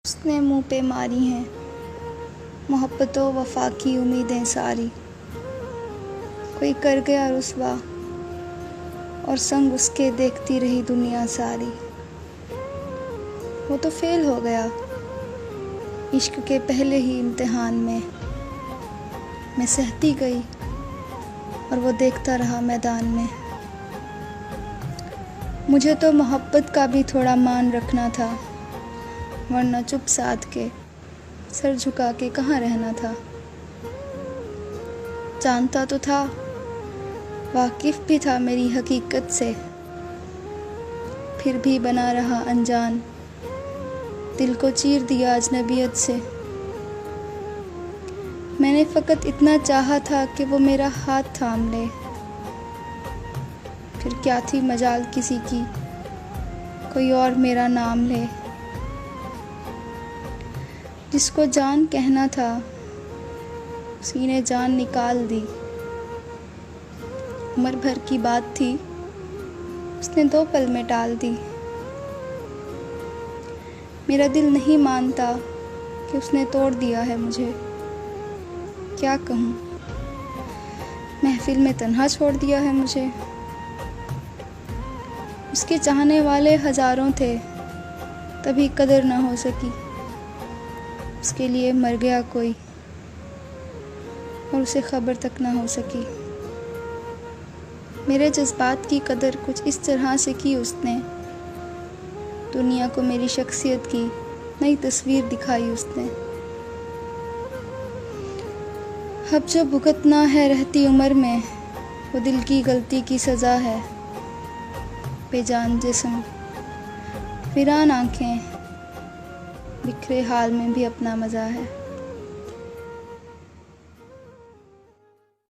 उसने मुँह पे मारी हैं मोहब्बतों वफा की उम्मीदें सारी। कोई कर गया रुसवा और संग उसके देखती रही दुनिया सारी। वो तो फेल हो गया इश्क के पहले ही इम्तिहान में। मैं सहती गई और वो देखता रहा मैदान में। मुझे तो मोहब्बत का भी थोड़ा मान रखना था, वरना चुप साध के सर झुका के कहाँ रहना था। जानता तो था, वाकिफ भी था मेरी हकीकत से, फिर भी बना रहा अनजान, दिल को चीर दिया अजनबियत से। मैंने फ़कत इतना चाहा था कि वो मेरा हाथ थाम ले, फिर क्या थी मजाल किसी की कोई और मेरा नाम ले। जिसको जान कहना था उसी ने जान निकाल दी। उम्र भर की बात थी उसने 2 पल में टाल दी। मेरा दिल नहीं मानता कि उसने तोड़ दिया है मुझे। क्या कहूँ, महफिल में तन्हा छोड़ दिया है मुझे। उसके चाहने वाले हज़ारों थे, तभी कदर ना हो सकी। उसके लिए मर गया कोई और उसे खबर तक ना हो सकी। मेरे जज्बात की कदर कुछ इस तरह से की उसने, दुनिया को मेरी शख्सियत की नई तस्वीर दिखाई उसने। अब जो भुगतना है रहती उम्र में, वो दिल की गलती की सज़ा है। बेजान जिस्म, वीरान आँखें, बिखरे हाल में भी अपना मज़ा है।